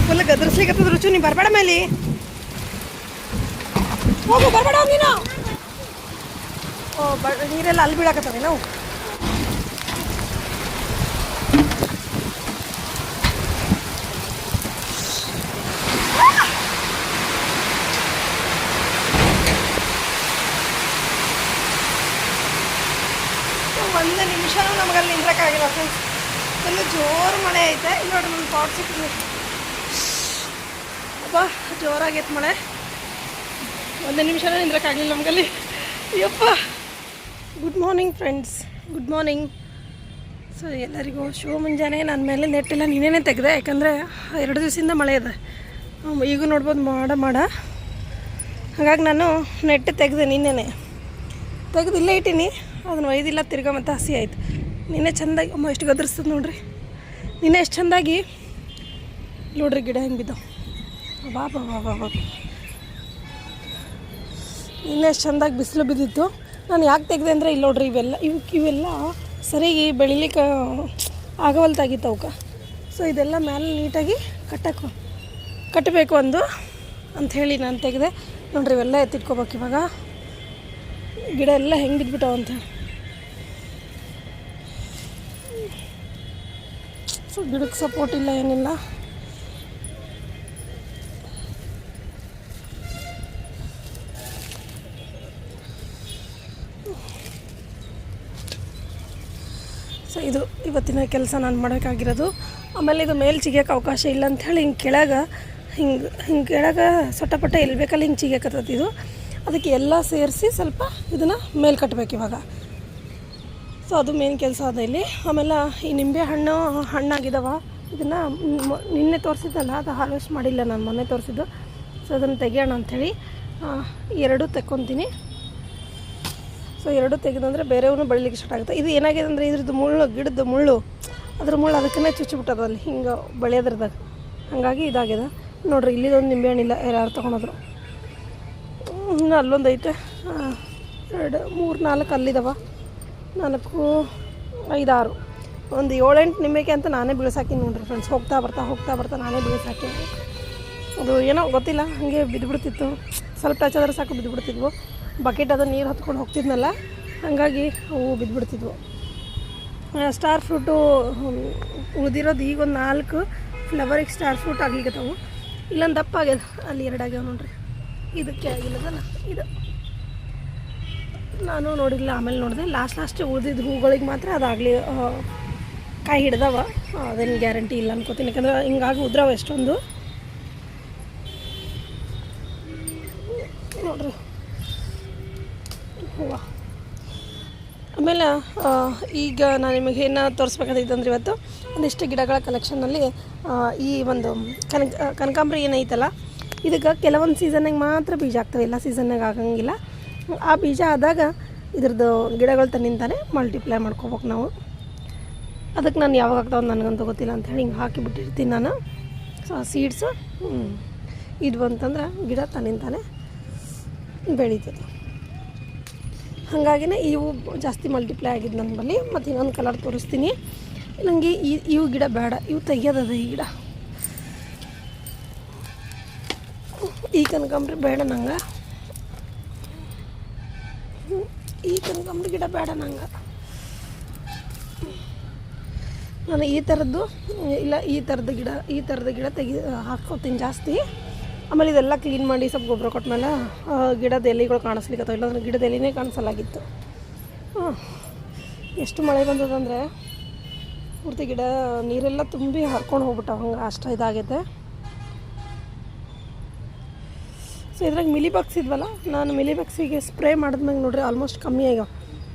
Full ಗದರ್ಸ್ಲಿಕ್ಕೆ ರುಚು ನೀ ಬರಬೇಡ ಮೇಲೆ ಹೋಗು ಬರಬೇಡ ನೀನು ನೀರೆಲ್ಲ ಅಲ್ಲಿ ಬೀಳಾಕತ್ತವೆ ನಾವು ಒಂದು ನಿಮಿಷ ನಮಗಲ್ಲಿ ನಿಂದ್ರಕ್ಕಾಗಿಲ್ಲ ಫ್ರೆಂಡ್ಸ್ ಫುಲ್ ಜೋರು ಮಳೆ ಐತೆ ಇಲ್ಲಿ ನೋಡ್ರಿ ನನ್ನ ಪಾಟ್ ಸಿಕ್ಕಿದೆ ಅಪ್ಪ ಜೋರಾಗೈತೆ ಮಳೆ ಒಂದು ನಿಮಿಷನೇ ನಿಂದ್ರಕ್ಕಾಗಲಿಲ್ಲ ನಮಗಲ್ಲಿ ಯಪ್ಪ good morning friends good morning so ಎಲ್ಲರಿಗೂ ಶೋ ಮುಂಜಾನೆ ನನ್ನ ಮೇಲೆ ನೆಟ್ಟೆಲ್ಲ ನೀನೇ ತೆಗೆದೆ ಯಾಕಂದರೆ 2 ದಿವಸದಿಂದ ಮಳೆ ಇದೆ ಈಗ ನೋಡ್ಬೋದು ಮಾಡ ಹಾಗಾಗಿ ನಾನು ನೆಟ್ಟು ತೆಗೆದೆ ನಿನ್ನೆ ತೆಗೆದು ಇಲ್ಲೇ ಇಟ್ಟೀನಿ ಅದನ್ನು ಒಯ್ದಿಲ್ಲ ತಿರ್ಗಾ ಮತ್ತೆ ಹಸಿ ಆಯ್ತು ನಿನ್ನೆ ಚೆಂದಾಗಿ ಅಮ್ಮ ಎಷ್ಟು ಗದರಿಸ್ತದೆ ನೋಡ್ರಿ ನಿನ್ನೆ ಎಷ್ಟು ಚೆಂದಾಗಿ ನೋಡ್ರಿ ಗಿಡ ಹೆಂಗೆ ಬಿದ್ದಾವೆ ಬಾ ಬಾ ಬಾ ಬಾ ಬಾ ನಿನ್ನೆ ಎಷ್ಟು ಚೆಂದಾಗಿ ಬಿಸಿಲು ಬಿದ್ದಿತ್ತು ನಾನು ಯಾಕೆ ತೆಗೆದೆ ಅಂದರೆ ಇಲ್ಲಿ ನೋಡ್ರಿ ಇವೆಲ್ಲ ಸರಿಯಾಗಿ ಬೆಳಿಲಿಕ್ಕೆ ಆಗವಲ್ತಾಗಿತ್ತು ಅವಕ್ಕೆ ಸೊ ಇದೆಲ್ಲ ಮೇಲೆ ನೀಟಾಗಿ ಕಟ್ಟಬೇಕು ಅಂಥೇಳಿ ನಾನು ತೆಗೆದೆ ನೋಡ್ರಿ ಇವೆಲ್ಲ ಎತ್ತಿಟ್ಕೋಬೇಕು ಇವಾಗ ಗಿಡ ಎಲ್ಲ ಹೆಂಗೆ ಬಿದ್ದುಬಿಟ್ಟಾವ ಅಂತ ಸೊ ಗಿಡಕ್ಕೆ ಸಪೋರ್ಟ್ ಇಲ್ಲ ಏನಿಲ್ಲ ಸೊ ಇದು ಇವತ್ತಿನ ಕೆಲಸ ನಾನು ಮಾಡೋಕ್ಕಾಗಿರೋದು ಆಮೇಲೆ ಇದು ಮೇಲೆ ಚಿಗಿಯೋಕೆ ಅವಕಾಶ ಇಲ್ಲ ಅಂಥೇಳಿ ಹಿಂಗೆ ಕೆಳಗೆ ಸೊಟ್ಟಪಟ್ಟ ಎಲ್ಲಿ ಬೇಕಲ್ಲಿ ಹಿಂಗೆ ಚಿಗಿಯಕತ್ತೈತಿ ಇದು ಅದಕ್ಕೆ ಎಲ್ಲ ಸೇರಿಸಿ ಸ್ವಲ್ಪ ಇದನ್ನು ಮೇಲೆ ಕಟ್ಟಬೇಕು ಇವಾಗ ಸೊ ಅದು ಮೇನ್ ಕೆಲಸ ಅದ ಇಲ್ಲಿ ಆಮೇಲೆ ಈ ನಿಂಬೆ ಹಣ್ಣಾಗಿದ್ದಾವ ಇದನ್ನು ನಿನ್ನೆ ತೋರಿಸಿದ್ದಲ್ಲ ಅದು ಹಾರ್ವೆಸ್ಟ್ ಮಾಡಿಲ್ಲ ನಾನು ಮೊನ್ನೆ ತೋರಿಸಿದ್ದು ಸೊ ಅದನ್ನು ತೆಗಿಯೋಣ ಅಂಥೇಳಿ 2 ತೆಕ್ಕೊತೀನಿ ಸೊ 2 ತೆಗೆದಂದರೆ ಬೇರೆಯವನು ಬೆಳಿಲಿಕ್ಕೆ ಸ್ಟಾರ್ಟ್ ಆಗುತ್ತೆ ಇದು ಏನಾಗಿದೆ ಅಂದರೆ ಇದ್ರದ್ದು ಗಿಡದ ಮುಳ್ಳು ಅದಕ್ಕೇ ಚುಚ್ಚಿಬಿಟ್ಟದ ಅಲ್ಲಿ ಹಿಂಗೆ ಬೆಳೆಯೋದ್ರದಾಗ ಹಾಗಾಗಿ ಇದಾಗಿದೆ ನೋಡ್ರಿ ಇಲ್ಲಿದೊಂದು ನಿಂಬೆ ಹಣ್ಣಿಲ್ಲ ಯಾರು ತೊಗೊಂಡ್ರು ಇನ್ನು ಅಲ್ಲೊಂದು ಐತೆ 2 3 4 ಅಲ್ಲಿದ್ದಾವ 4 5 6 ಒಂದು 7-8 ನಿಂಬೆಗೆ ಅಂತ ನಾನೇ ಬೀಳ್ಸಾಕಿನಿ ನೋಡ್ರಿ ಫ್ರೆಂಡ್ಸ್ ಹೋಗ್ತಾ ಬರ್ತಾ ನಾನೇ ಬೀಳ್ಸಾಕಿನಿ ಅದು ಏನೋ ಗೊತ್ತಿಲ್ಲ ಹಾಗೆ ಬಿದ್ದುಬಿಡ್ತಿತ್ತು ಸ್ವಲ್ಪ ಟಚ್ ಆದ್ರೆ ಸಾಕು ಬಿದ್ದುಬಿಡ್ತಿದ್ವು ಬಕೆಟ್ ಅದು ನೀರು ಹೊತ್ಕೊಂಡು ಹೋಗ್ತಿದ್ನಲ್ಲ ಹಾಗಾಗಿ ಅವು ಬಿದ್ದುಬಿಡ್ತಿದ್ವು ಸ್ಟಾರ್ ಫ್ರೂಟು ಉಳಿದಿರೋದು ಈಗ ಒಂದು 4 ಫ್ಲವರಿಗೆ ಸ್ಟಾರ್ ಫ್ರೂಟ್ ಆಗ್ಲಿಕ್ಕತ್ತವು ಇಲ್ಲೊಂದು ದಪ್ಪ ಆಗ್ಯದ ಅಲ್ಲಿ 2 ಆಗ್ಯಾವ ನೋಡ್ರಿ ಇದಕ್ಕೆ ಆಗಿಲ್ಲದಲ್ಲ ಇದು ನಾನು ನೋಡಿಲ್ಲ ಆಮೇಲೆ ನೋಡಿದೆ ಲಾಸ್ಟ್ ಉಳಿದಿದ್ದು ಹೂಗಳಿಗೆ ಮಾತ್ರ ಅದಾಗಲಿ ಕಾಯಿ ಹಿಡ್ದವ ಅದೇನು ಗ್ಯಾರಂಟಿ ಇಲ್ಲ ಅನ್ಕೋತೀನಿ ಯಾಕಂದ್ರೆ ಹಿಂಗಾಗಿ ಉದ್ರವ ಎಷ್ಟೊಂದು ನೋಡ್ರಿ ಹೂವು ಆಮೇಲೆ ಈಗ ನಾನು ನಿಮಗೆ ಏನು ತೋರಿಸ್ಬೇಕಾಗಿತ್ತು ಇವತ್ತು ಒಂದಿಷ್ಟು ಗಿಡಗಳ ಕಲೆಕ್ಷನ್ನಲ್ಲಿ ಈ ಒಂದು ಕನಕಾಂಬರಿ ಏನೈತಲ್ಲ ಇದಕ್ಕೆ ಕೆಲವೊಂದು ಸೀಸನ್ನಾಗ ಮಾತ್ರ ಬೀಜ ಆಗ್ತವೆ ಎಲ್ಲ ಸೀಸನ್ನಾಗ ಆಗಂಗಿಲ್ಲ ಆ ಬೀಜ ಆದಾಗ ಇದ್ರದ್ದು ಗಿಡಗಳು ತನ್ನಿಂತಾನೆ ಮಲ್ಟಿಪ್ಲೈ ಮಾಡ್ಕೋಬೇಕು ನಾವು ಅದಕ್ಕೆ ನಾನು ಯಾವಾಗ ಆಗ್ತಾವೆ ನನಗಂತೂ ಗೊತ್ತಿಲ್ಲ ಅಂಥೇಳಿ ಹಿಂಗೆ ಹಾಕಿಬಿಟ್ಟಿರ್ತೀನಿ ನಾನು ಸೊ ಸೀಡ್ಸು ಇದು ಅಂತಂದ್ರೆ ಗಿಡ ತನ್ನಿಂತಾನೆ ಬೆಳೀತದೆ ಹಾಗಾಗಿನೇ ಇವು ಜಾಸ್ತಿ ಮಲ್ಟಿಪ್ಲೈ ಆಗಿದ್ದು ನನ್ನ ಬಳಿ ಮತ್ತು ಇನ್ನೊಂದು ಕಲರ್ ತೋರಿಸ್ತೀನಿ ನನಗೆ ಇವು ಗಿಡ ಬೇಡ ಇವು ತೆಗಿಯೋದದ ಈ ಗಿಡ ಈ ಕನಕಾಂಬರಿ ಬೇಡ ನಂಗೆ ಈ ಕನಕಾಂಬರಿ ಗಿಡ ಬೇಡ ನಂಗೆ ನಾನು ಈ ಥರದ್ದು ಗಿಡ ಹಾಕ್ಕೋತೀನಿ ಜಾಸ್ತಿ ಆಮೇಲೆ ಇದೆಲ್ಲ ಕ್ಲೀನ್ ಮಾಡಿ ಸ್ವಲ್ಪ ಗೊಬ್ಬರ ಕೊಟ್ಮೇಲೆ ಗಿಡದ ಎಲೆಗಳು ಕಾಣಿಸ್ಲಿಕ್ಕತ್ತವ ಇಲ್ಲಾಂದ್ರೆ ಗಿಡದ ಎಲೆನೇ ಕಾಣಿಸಲಾಗಿತ್ತು ಎಷ್ಟು ಮಳೆ ಬಂದದಂದರೆ ಪೂರ್ತಿ ಗಿಡ ನೀರೆಲ್ಲ ತುಂಬಿ ಹರ್ಕೊಂಡು ಹೋಗ್ಬಿಟ್ಟಾವ ಹಂಗೆ ಅಷ್ಟು ಇದಾಗೈತೆ ಸೊ ಇದ್ರಾಗ ಮಿಲಿಬಗ್ಸ್ ಇದ್ವಲ್ಲ ನಾನು ಮಿಲಿಬಗ್ಸಿಗೆ ಸ್ಪ್ರೇ ಮಾಡಿದ್ಮ್ಯಾಗ ನೋಡ್ರಿ ಆಲ್ಮೋಸ್ಟ್ ಕಮ್ಮಿ ಆಗ್ಯಾವ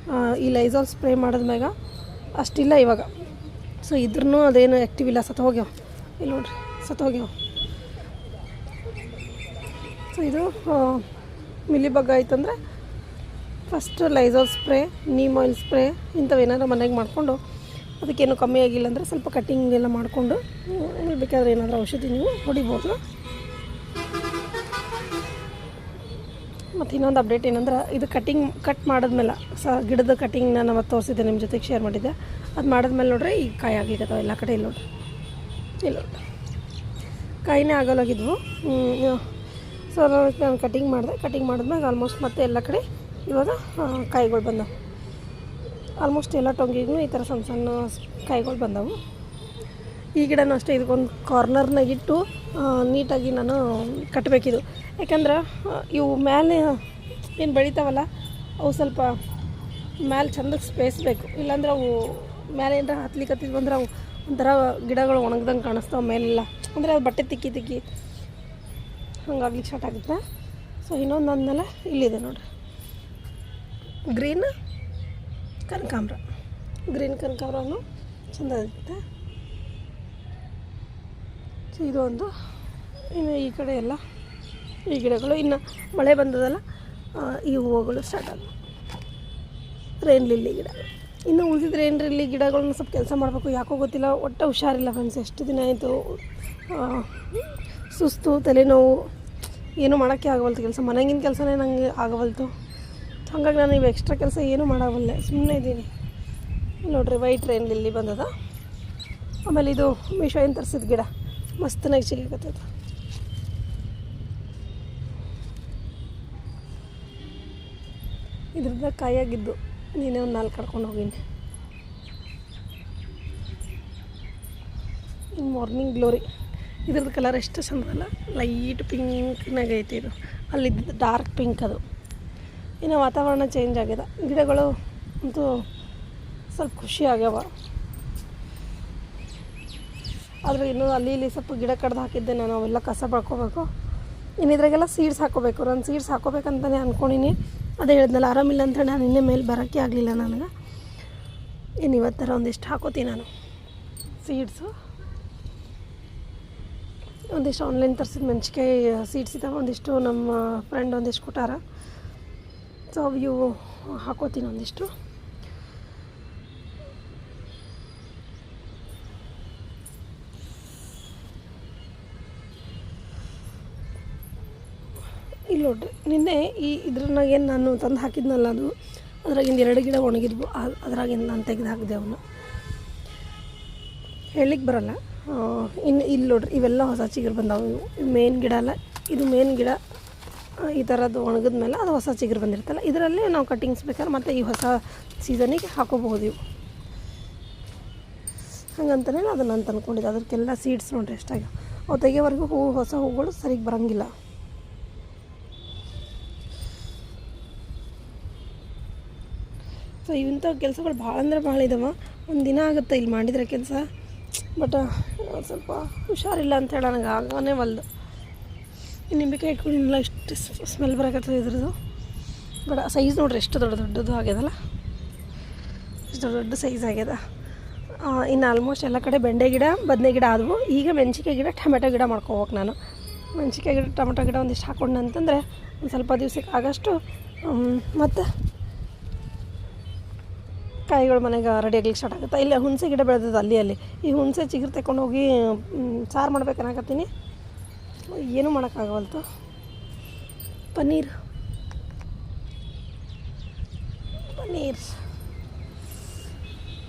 ಈ ಲೈಸಾಲ್ ಸ್ಪ್ರೇ ಮಾಡಿದ್ಮ್ಯಾಗ ಅಷ್ಟಿಲ್ಲ ಇವಾಗ ಸೊ ಇದ್ರೂ ಅದೇನು ಆ್ಯಕ್ಟಿವ್ ಇಲ್ಲ ಸತ್ತೋಗ್ಯಾವ ಇಲ್ಲಿ ನೋಡ್ರಿ ಸತ್ತೋಗ್ಯಾವ ಸೊ ಇದು ಮಿಲಿಬಗ್ ಆಯ್ತಂದ್ರೆ first Lysol spray neem oil spray ಇಂಥವೇನಾದ್ರು ಮನೆಗೆ ಮಾಡಿಕೊಂಡು ಅದಕ್ಕೇನು ಕಮ್ಮಿ ಆಗಿಲ್ಲ ಅಂದರೆ ಸ್ವಲ್ಪ ಕಟ್ಟಿಂಗ್ ಎಲ್ಲ ಮಾಡಿಕೊಂಡು ಬೇಕಾದ್ರೆ ಏನಾದರೂ ಔಷಧಿ ನೀವು ಹೊಡಿಬೋದು ಮತ್ತು ಇನ್ನೊಂದು ಅಪ್ಡೇಟ್ ಏನಂದ್ರೆ ಇದು ಕಟ್ ಮಾಡಿದ್ಮೇಲೆ ಗಿಡದ ಕಟ್ಟಿಂಗ್ ನಾನು ಅವತ್ತು ತೋರಿಸಿದ್ದೆ ನಿಮ್ಮ ಜೊತೆಗೆ ಶೇರ್ ಮಾಡಿದ್ದೆ ಅದು ಮಾಡಿದ್ಮೇಲೆ ನೋಡ್ರಿ ಈಗ ಕಾಯಿ ಆಗ್ಲಿಕ್ಕತ್ತವ ಎಲ್ಲ ಕಡೆ ಇಲ್ಲ ನೋಡ್ರಿ ಕಾಯಿನೇ ಆಗೋಲಾಗಿದ್ವು. ಸೊ ನಾನು ಕಟಿಂಗ್ ಮಾಡಿದ್ಮೇಲೆ ಆಲ್ಮೋಸ್ಟ್ ಮತ್ತೆ ಎಲ್ಲ ಕಡೆ ಇವಾಗ ಕಾಯಿಗಳು ಬಂದವು. ಆಲ್ಮೋಸ್ಟ್ ಎಲ್ಲ ಟೊಂಗಿಗೂ ಈ ಥರ ಸಣ್ಣ ಸಣ್ಣ ಕಾಯಿಗಳು ಬಂದವು. ಈ ಗಿಡನೂ ಅಷ್ಟೇ, ಇದಕ್ಕೊಂದು ಕಾರ್ನರ್ನಾಗಿಟ್ಟು ನೀಟಾಗಿ ನಾನು ಕಟ್ಟಬೇಕಿದು. ಯಾಕಂದ್ರೆ ಇವು ಮೇಲೆ ಏನು ಬೆಳಿತಾವಲ್ಲ ಅವು ಸ್ವಲ್ಪ ಮೇಲೆ ಚೆಂದಕ್ಕೆ ಸ್ಪೇಸ್ ಬೇಕು. ಇಲ್ಲಾಂದ್ರೆ ಅವು ಮೇಲೆ ಏನಾರ ಹತ್ಲಿಕ್ಕತ್ತಿದ್ವು ಅಂದ್ರೆ ಅವು ಒಂಥರ ಗಿಡಗಳು ಒಣಗ್ದಂಗೆ ಕಾಣಿಸ್ತಾವೆ ಮೇಲೆಲ್ಲ. ಅಂದರೆ ಅದು ಬಟ್ಟೆ ತಿಕ್ಕಿ ಹಂಗಾಗ್ಲಿಕ್ಕೆ ಸ್ಟಾರ್ಟ್ ಆಗುತ್ತೆ. ಸೊ ಇನ್ನೊಂದು ಅಂದಮೇಲೆ ಇಲ್ಲಿದೆ ನೋಡಿರಿ, ಗ್ರೀನ್ ಕನಕಾಂಬ್ರನು ಚೆಂದ ಇರುತ್ತೆ. ಸೊ ಇದು ಒಂದು. ಇನ್ನು ಈ ಕಡೆ ಎಲ್ಲ ಈ ಗಿಡಗಳು, ಇನ್ನು ಮಳೆ ಬಂದದಲ್ಲ ಈ ಹೂವುಗಳು ಸ್ಟಾರ್ಟ್ ಆದವು. ರೇನ್ ಲಿಲ್ಲಿ ಗಿಡ, ಇನ್ನು ಉಳಿದಿದ್ದು ರೇನ್ ಲಿಲ್ಲಿ ಗಿಡಗಳನ್ನ ಸ್ವಲ್ಪ ಕೆಲಸ ಮಾಡಬೇಕು. ಯಾಕೋ ಗೊತ್ತಿಲ್ಲ, ಒಟ್ಟು ಹುಷಾರಿಲ್ಲ ಫ್ರೆಂಡ್ಸ್. ಎಷ್ಟು ದಿನ ಆಯಿತು, ಸುಸ್ತು, ತಲೆನೋವು, ಏನೂ ಮಾಡೋಕ್ಕೆ ಆಗವಲ್ತು ಕೆಲಸ. ಮನೆಗಿನ ಕೆಲಸನೇ ನನಗೆ ಆಗವಲ್ತು. ಹಾಗಾಗಿ ನಾನು ಇವು ಎಕ್ಸ್ಟ್ರಾ ಕೆಲಸ ಏನೂ ಮಾಡವಲ್ಲೆ, ಸುಮ್ಮನೆ ಇದ್ದೀನಿ. ನೋಡಿರಿ, ವೈಟ್ ರೇನ್ ಲಿಲ್ಲಿ ಬಂದದ. ಆಮೇಲೆ ಇದು ಮೀಶೋ ಏನು ತರಿಸಿದ ಗಿಡ ಮಸ್ತನಾಗಿ ಸಿಗಕತ್ತದ. ಇದ್ರದ್ದು ಕಾಯಾಗಿದ್ದು ನೀನೇ ಒಂದು 4 ಕಡ್ಕೊಂಡು ಹೋಗೀನಿ. ಇನ್ನು ಮಾರ್ನಿಂಗ್ ಗ್ಲೋರಿ, ಇದ್ರದ್ದು ಕಲರ್ ಎಷ್ಟು ಚಂದಲ್ಲ, ಲೈಟ್ ಪಿಂಕ್ನಾಗ ಐತಿ. ಇದು ಅಲ್ಲಿದ್ದು ಡಾರ್ಕ್ ಪಿಂಕ್. ಅದು ಇನ್ನು ವಾತಾವರಣ ಚೇಂಜ್ ಆಗಿದೆ. ಗಿಡಗಳು ಅಂತೂ ಸ್ವಲ್ಪ ಖುಷಿ ಆಗ್ಯಾವ. ಆದರೆ ಇನ್ನೂ ಅಲ್ಲಿ ಇಲ್ಲಿ ಸ್ವಲ್ಪ ಗಿಡ ಕಡ್ದು ಹಾಕಿದ್ದೆ ನಾನು, ಅವೆಲ್ಲ ಕಸ ಬಳ್ಕೋಬೇಕು. ಇನ್ನು ಇದ್ರಾಗೆಲ್ಲ ಸೀಡ್ಸ್ ಹಾಕೋಬೇಕು. ನಾನು ಸೀಡ್ಸ್ ಹಾಕೋಬೇಕಂತಲೇ ಅಂದ್ಕೊಂಡಿನಿ. ಅದೇ ಹೇಳಿದ್ನಲ್ಲ, ಆರಾಮಿಲ್ಲ ಅಂತ ನಾನು ಇನ್ನೇ ಮೇಲೆ ಬರೋಕ್ಕೆ ಆಗಲಿಲ್ಲ ನನಗೆ. ಇನ್ನು ಇವತ್ತರ ಒಂದಿಷ್ಟು ಹಾಕೋತೀನಿ ನಾನು ಸೀಡ್ಸು. ಒಂದಿಷ್ಟು ಆನ್ಲೈನ್ ತರಿಸಿದ ಮೆಣಸಿನ್ಕಾಯಿ ಸೀಡ್ಸ್ ಇದ್ದಾವೆ, ಒಂದಿಷ್ಟು ನಮ್ಮ ಫ್ರೆಂಡ್ ಒಂದಿಷ್ಟು ಕೊಟ್ಟಾರ. ಸೊ ಇವು ಹಾಕೋತೀನಿ ಒಂದಿಷ್ಟು. ಇಲ್ಲಿ ನೋಡ್ರಿ, ನಿನ್ನೆ ಇದ್ರನಾಗೇನು ನಾನು ತಂದು ಹಾಕಿದ್ನಲ್ಲ, ಅದ್ರಾಗಿಂದ 2 ಗಿಡ ಒಣಗಿದ್ವು. ಅದ್ರಾಗಿಂದ ನಾನು ತೆಗೆದು ಹಾಕಿದೆ ಅವನ್ನ. ಹೇಳಿಕ್ಕೆ ಬರಲ್ಲ. ಇನ್ನು ಇಲ್ಲಿ ನೋಡ್ರಿ, ಇವೆಲ್ಲ ಹೊಸ ಚಿಗುರು ಬಂದಾವೆ. ಇವು ಮೇನ್ ಗಿಡ ಅಲ್ಲ, ಇದು ಮೇನ್ ಗಿಡ. ಈ ಥರದ್ದು ಒಣಗಿದ ಮೇಲೆ ಅದು ಹೊಸ ಚಿಗುರು ಬಂದಿರುತ್ತಲ್ಲ, ಇದರಲ್ಲಿ ನಾವು ಕಟ್ಟಿಂಗ್ಸ್ ಬೇಕಾದ್ರೆ ಮತ್ತು ಈ ಹೊಸ ಸೀಸನಿಗೆ ಹಾಕೋಬಹುದು ಇವು. ಹಂಗಂತಲೇ ಅದನ್ನು ನಾನು ತಂದ್ಕೊಂಡಿದ್ದೆ. ಅದಕ್ಕೆಲ್ಲ ಸೀಡ್ಸ್ ನೋಡ್ರಿ ಎಷ್ಟಾಗ್ಯಾವ. ಅವು ತೆಗೆಯೋವರೆಗೂ ಹೊಸ ಹೂಗಳು ಸರಿಗೆ ಬರೋಂಗಿಲ್ಲ. ಸೊ ಇಂಥ ಕೆಲಸಗಳು ಭಾಳ ಅಂದರೆ ಭಾಳ ಇದ್ದಾವೆ. ಒಂದು ದಿನ ಆಗುತ್ತೆ ಇಲ್ಲಿ ಮಾಡಿದರೆ ಕೆಲಸ. ಬಟ್ ಸ್ವಲ್ಪ ಹುಷಾರಿಲ್ಲ ಅಂಥೇಳಿ ನನಗೆ ಆಗನೇ ಒಲ್ದು. ನಿಂಬೆಕಾಯಿ ಇಟ್ಕೊಂಡಿಲ್ಲ, ಇಷ್ಟು ಸ್ಮೆಲ್ ಬರೋಕತ್ತದ ಇದ್ರದ್ದು. ಬಟ್ ಸೈಜ್ ನೋಡ್ರಿ ಎಷ್ಟು ದೊಡ್ಡದು ಆಗ್ಯದಲ್ಲ, ಇಷ್ಟು ದೊಡ್ಡ ಸೈಜ್ ಆಗ್ಯದ. ಇನ್ನು ಆಲ್ಮೋಸ್ಟ್ ಎಲ್ಲ ಕಡೆ ಬೆಂಡೆ ಗಿಡ, ಬದನೆ ಗಿಡ ಆದವು. ಈಗ ಮೆಣಸಿನ್ಕಾಯಿ ಗಿಡ, ಟೊಮೆಟೊ ಗಿಡ ಮಾಡ್ಕೋಬೇಕು ನಾನು. ಮೆಣಸಿನ್ಕಾಯಿ ಗಿಡ, ಟೊಮೆಟೊ ಗಿಡ ಒಂದಿಷ್ಟು ಹಾಕ್ಕೊಂಡು ಅಂತಂದರೆ ಒಂದು ಸ್ವಲ್ಪ ದಿವ್ಸಕ್ಕೆ ಆಗಷ್ಟು ಮತ್ತು ಕಾಯಿಗಳು ಮನೆಗೆ ರೆಡಿ ಆಗ್ಲಿಕ್ಕೆ ಸ್ಟಾರ್ಟ್ ಆಗುತ್ತೆ. ಇಲ್ಲಿ ಹುಣಸೆ ಗಿಡ ಬೆಳೆದದ ಅಲ್ಲಿ. ಈ ಹುಣಸೆ ಚಿಗುರು ತಗೊಂಡು ಹೋಗಿ ಸಾರು ಮಾಡ್ಬೇಕನ್ನಕತ್ತೀನಿ, ಏನೂ ಮಾಡೋಕ್ಕಾಗವಲ್ತು. ಪನ್ನೀರ್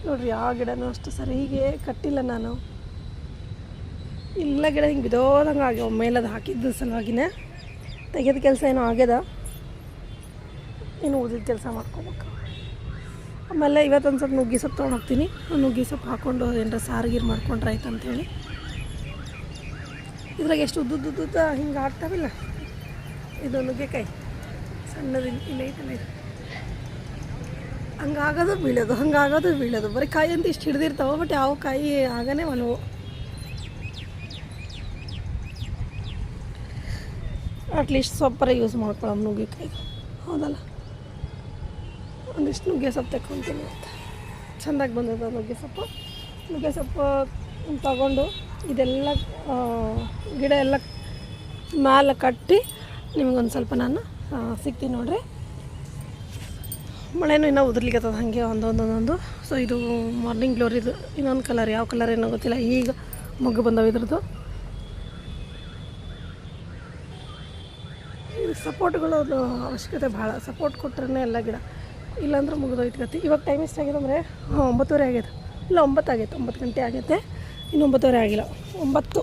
ನೋಡ್ರಿ, ಯಾವ ಗಿಡನೂ ಅಷ್ಟು ಸರಿಗೆ ಕಟ್ಟಿಲ್ಲ ನಾನು. ಎಲ್ಲ ಗಿಡ ಹಿಂಗೆ ಬಿದೋದಂಗೆ ಆಗ್ಯಾವ. ಮೇಲದು ಹಾಕಿದ್ದು ಸಲುವಾಗಿನೇ ತೆಗೆದ ಕೆಲಸ ಏನೋ ಆಗ್ಯದ. ಇನ್ನು ಉಳಿದಿದ್ದ ಕೆಲಸ ಮಾಡ್ಕೋಬೇಕು. ಆಮೇಲೆ ಇವತ್ತೊಂದು ಸ್ವಲ್ಪ ನುಗ್ಗಿ ಸೊಪ್ಪು ತೊಗೊಂಡು ಹೋಗ್ತೀನಿ. ನುಗ್ಗಿ ಸೊಪ್ಪು ಹಾಕ್ಕೊಂಡು ಏನಾರ ಸಾರು ಮಾಡ್ಕೊಂಡ್ರೆ ಆಯ್ತು ಅಂಥೇಳಿ. ಇದ್ರಾಗ ಎಷ್ಟು ಉದ್ದುದ್ದ ಹಿಂಗೆ ಹಾಕ್ತಾವಿಲ್ಲ, ಇದು ನುಗ್ಗೆಕಾಯಿ ಸಣ್ಣದು ಇಲ್ಲ ಐತಲ್ಲ, ಇದು ಹಂಗಾಗೋದು ಬೀಳೋದು. ಬರೀ ಕಾಯಿ ಅಂತ ಇಷ್ಟು ಹಿಡ್ದಿರ್ತಾವೆ, ಬಟ್ ಯಾವ ಕಾಯಿ ಆಗನೇ ಒಲವು. ಅಟ್ಲೀಸ್ಟ್ ಸೊಪ್ಪರ ಯೂಸ್ ಮಾಡ್ಕೊಳ್ಳೋ ನುಗ್ಗೆಕಾಯಿ, ಹೌದಲ್ಲ. ಒಂದಿಷ್ಟು ನುಗ್ಗೆ ಸೊಪ್ಪು ತಗೊತೀನಿ ಅಂತ. ಚೆಂದಾಗಿ ಬಂದದ ನುಗ್ಗೆ ಸೊಪ್ಪು ತಗೊಂಡು ಇದೆಲ್ಲ ಗಿಡ ಎಲ್ಲ ಮ್ಯಾಲೆ ಕಟ್ಟಿ ನಿಮಗೊಂದು ಸ್ವಲ್ಪ ನಾನು ಸಿಗ್ತೀನಿ ನೋಡ್ರಿ. ಮಳೆನೂ ಇನ್ನೂ ಉದುರ್ಲಿಕ್ಕತ್ತದ ಹಾಗೆ ಒಂದೊಂದೊಂದೊಂದು. ಸೊ ಇದು ಮಾರ್ನಿಂಗ್ ಗ್ಲೋರಿದು ಇನ್ನೊಂದು ಕಲರ್, ಯಾವ ಕಲರ್ ಏನೋ ಗೊತ್ತಿಲ್ಲ, ಈಗ ಮೊಗ್ಗು ಬಂದವು ಇದ್ರದ್ದು. ಇದು ಸಪೋರ್ಟ್ಗಳು ಅವಶ್ಯಕತೆ ಭಾಳ. ಸಪೋರ್ಟ್ ಕೊಟ್ರೆ ಎಲ್ಲ ಗಿಡ, ಇಲ್ಲಾಂದ್ರೆ ಮುಗಿದೋಯ್ತು ಕತ್ತಿ. ಇವಾಗ ಟೈಮ್ ಎಷ್ಟಾಗಿದೆ ಅಂದರೆ 9:30 ಆಗ್ಯದ. ಇಲ್ಲ 9 ಆಗೈತೆ, 9 ಗಂಟೆ ಆಗೈತೆ. ಇನ್ನು 9:30 ಆಗಿಲ್ಲ, 9.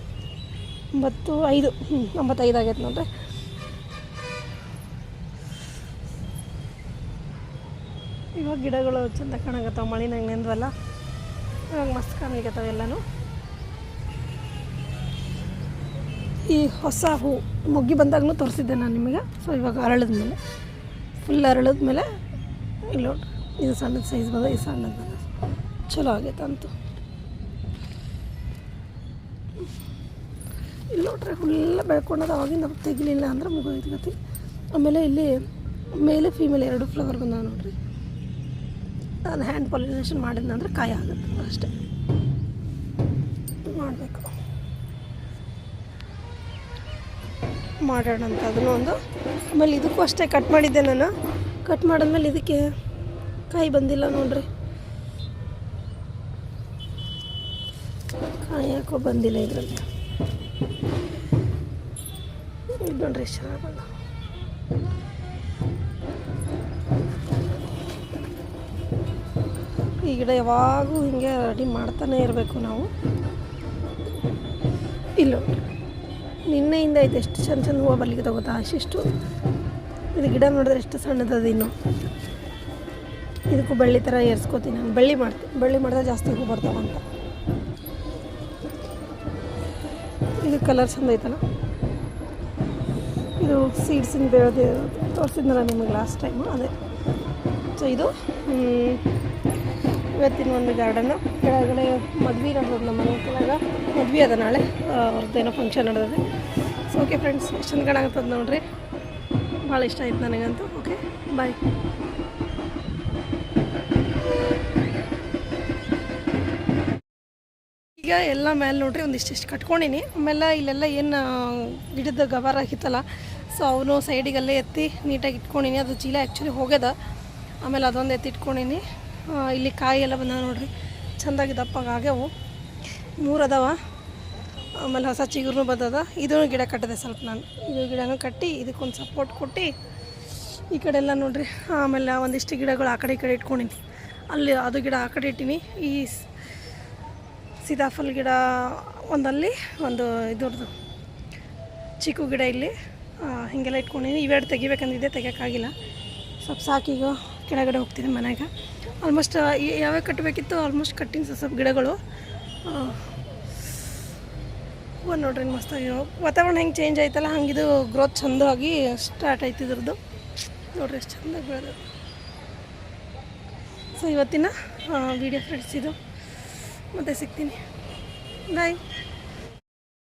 95 95 ಆಗೈತೆ ನೋಡ್ರಿ. ಇವಾಗ ಗಿಡಗಳು ಚಂದ ಕಾಣಕತ್ತಾವ, ಮಳಿನಾಗ ನೆಂದ್ವಲ್ಲ, ಇವಾಗ ಮಸ್ತ್ ಕಾಣಲಿಕ್ಕತ್ತಾವ ಎಲ್ಲನೂ. ಈ ಹೊಸ ಹೂ ಮೊಗ್ಗಿ ಬಂದಾಗೂ ತೋರಿಸಿದ್ದೆ ನಾನು ನಿಮಗೆ. ಸೊ ಇವಾಗ ಅರಳಿದ್ಮೇಲೆ ಫುಲ್ ಅರಳಿದ್ಮೇಲೆ ಇಲ್ಲಿ ನೋಡ್ರಿ, ಇದು ಸಣ್ಣದ ಸೈಜ್ ಬಂದ, ಈ ಸಣ್ಣದು ಬಂದ, ಚಲೋ ಆಗೈತೆ ಅಂತೂ. ಇಲ್ಲಿ ನೋಡ್ರಿ ಫುಲ್ಲ ಬೆಳ್ಕೊಂಡದ, ಅವಾಗಿಂದ ತೆಗಿಲಿಲ್ಲ ಅಂದ್ರೆ ಮುಗಿದೈತಿ ಗತಿ. ಆಮೇಲೆ ಇಲ್ಲಿ ಮೇಲೆ ಫೀಮೇಲ್ 2 ಫ್ಲವರ್ ಬಂದಾವ ನೋಡ್ರಿ. ನಾನು ಹ್ಯಾಂಡ್ ಪಾಲಿನೇಷನ್ ಮಾಡಿದ್ನಂದ್ರೆ ಕಾಯಿ ಆಗುತ್ತೆ ಅಷ್ಟೇ, ಮಾಡಬೇಕು ಮಾಡೋಣ ಅಂತ ಅದನ್ನು ಒಂದು. ಆಮೇಲೆ ಇದಕ್ಕೂ ಅಷ್ಟೇ ಕಟ್ ಮಾಡಿದ್ದೆ ನಾನು. ಕಟ್ ಮಾಡಿದ್ಮೇಲೆ ಇದಕ್ಕೆ ಕಾಯಿ ಬಂದಿಲ್ಲ ನೋಡ್ರಿ, ಕಾಯಿ ಯಾಕೋ ಬಂದಿಲ್ಲ ಇದರಲ್ಲಿ. ಇದು ನೋಡ್ರಿ ಎಷ್ಟು ಚೆನ್ನಾಗಿ ಬಂದ. ಈ ಗಿಡ ಯಾವಾಗೂ ಹಿಂಗೆ ರೆಡಿ ಮಾಡ್ತಾನೆ ಇರಬೇಕು ನಾವು. ಇಲ್ಲ ನಿನ್ನೆಯಿಂದ ಐತೆ ಎಷ್ಟು ಚೆಂದ ಚೆಂದ ಹೂವು ಬರ್ಲಿಕ್ಕೆ ತಗೋತಾ ಅಷ್ಟಿಷ್ಟು. ಇದು ಗಿಡ ನೋಡಿದ್ರೆ ಎಷ್ಟು ಸಣ್ಣದದು ಇನ್ನು. ಇದಕ್ಕೂ ಬಳ್ಳಿ ಥರ ಏರ್ಸ್ಕೋತೀನಿ ನಾನು, ಬಳ್ಳಿ ಮಾಡ್ತೀನಿ, ಬಳ್ಳಿ ಮಾಡಿದ್ರೆ ಜಾಸ್ತಿ ಹೂ ಬರ್ತಾವಂತ. ಇದು ಕಲರ್ ಚೆಂದ ಐತಲ್ಲ, ಇದು ಸೀಡ್ಸಿಂದ ಬೆಳೆದು ತೋರಿಸಿದ್ನಲ್ಲ ನಿಮಗೆ ಲಾಸ್ಟ್ ಟೈಮು, ಅದೇ. ಸೊ ಇದು ಇವತ್ತಿನ ಒಂದು ಗಾರ್ಡನ್ನು. ಕೆಳಗಡೆ ಮದ್ವೆ ನಡೆದದು ನಮ್ಮ ಮನೆ ಕೆಳಗೆ, ಮದ್ವೆ ಅದ ನಾಳೆ, ಅವ್ರದ್ದೇನೋ ಫಂಕ್ಷನ್ ನಡೆದಿದೆ. ಸೊ ಓಕೆ ಫ್ರೆಂಡ್ಸ್, ಎಷ್ಟು ಚಂದ ಕಾಣಾಗ್ತದೆ ನೋಡಿರಿ, ಭಾಳ ಇಷ್ಟ ಆಯ್ತು ನನಗಂತೂ. Okay bye. ಈಗ ಎಲ್ಲ ಮೇಲೆ ನೋಡ್ರಿ ಒಂದಿಷ್ಟು ಕಟ್ಕೊಂಡೀನಿ. ಆಮೇಲೆ ಇಲ್ಲೆಲ್ಲ ಏನು ಗಿಡದ ಗವಾರ ಆಗಿತ್ತಲ್ಲ, ಸೊ ಅವನು ಸೈಡಿಗಲ್ಲೇ ಎತ್ತಿ ನೀಟಾಗಿ ಇಟ್ಕೊಂಡೀನಿ. ಅದು ಚೀಲ ಆ್ಯಕ್ಚುಲಿ ಹೋಗ್ಯದ, ಆಮೇಲೆ ಅದೊಂದು ಎತ್ತಿ ಇಟ್ಕೊಂಡೀನಿ. ಇಲ್ಲಿ ಕಾಯಿ ಎಲ್ಲ ಬಂದ ನೋಡ್ರಿ, ಚೆಂದಾಗಿ ದಪ್ಪಾಗ ಆಗ್ಯಾವು, 3 ಅದಾವ. ಆಮೇಲೆ ಹೊಸ ಚಿಗುರು ಬರ್ತದ. ಇದನ್ನು ಗಿಡ ಕಟ್ಟಿದೆ ಸ್ವಲ್ಪ ನಾನು, ಇದು ಗಿಡನೂ ಕಟ್ಟಿ ಇದಕ್ಕೊಂದು ಸಪೋರ್ಟ್ ಕೊಟ್ಟು ಈ ಕಡೆ ಎಲ್ಲ ನೋಡ್ರಿ. ಆಮೇಲೆ ಒಂದಿಷ್ಟು ಗಿಡಗಳು ಆ ಕಡೆ ಈ ಕಡೆ ಇಟ್ಕೊಂಡೀನಿ. ಅಲ್ಲಿ ಅದು ಗಿಡ ಆ ಕಡೆ ಇಟ್ಟೀನಿ. ಈ ಸೀತಾಫಲ ಗಿಡ ಒಂದಲ್ಲಿ, ಒಂದು ಇದ್ರದ್ದು ಚಿಕ್ಕು ಗಿಡ ಇಲ್ಲಿ, ಹೀಗೆಲ್ಲ ಇಟ್ಕೊಂಡೀನಿ. ಇವೆರಡು ತೆಗಿಬೇಕಂದಿದ್ದೆ, ತೆಗಿಯೋಕ್ಕಾಗಿಲ್ಲ. ಸ್ವಲ್ಪ ಸಾಕೀಗ ಕೆಳಗಡೆ ಹೋಗ್ತೀನಿ ಮನೆಗೆ. ಆಲ್ಮೋಸ್ಟ್ ಯಾವ್ಯಾವ ಕಟ್ಟಬೇಕಿತ್ತು ಆಲ್ಮೋಸ್ಟ್ ಕಟ್ಟಿನ ಸ್ವಲ್ಪ ಗಿಡಗಳು. ಹೂವು ನೋಡ್ರಿ ಮಸ್ತಾಗಿ, ವಾತಾವರಣ ಹೆಂಗೆ ಚೇಂಜ್ ಆಯ್ತಲ್ಲ ಹಂಗಿದು ಗ್ರೋತ್ ಚೆಂದಾಗಿ ಸ್ಟಾರ್ಟ್ ಆಯ್ತು ಇದ್ರದ್ದು. ನೋಡ್ರಿ ಎಷ್ಟು ಚೆಂದಾಗಿ ಬೆಳೆದು. ಸೊ ಇವತ್ತಿನ ವಿಡಿಯೋ ಫ್ರೆಂಡ್ಸ್ ಇದು, ಮತ್ತೆ ಸಿಗ್ತೀನಿ, ಬಾಯ್.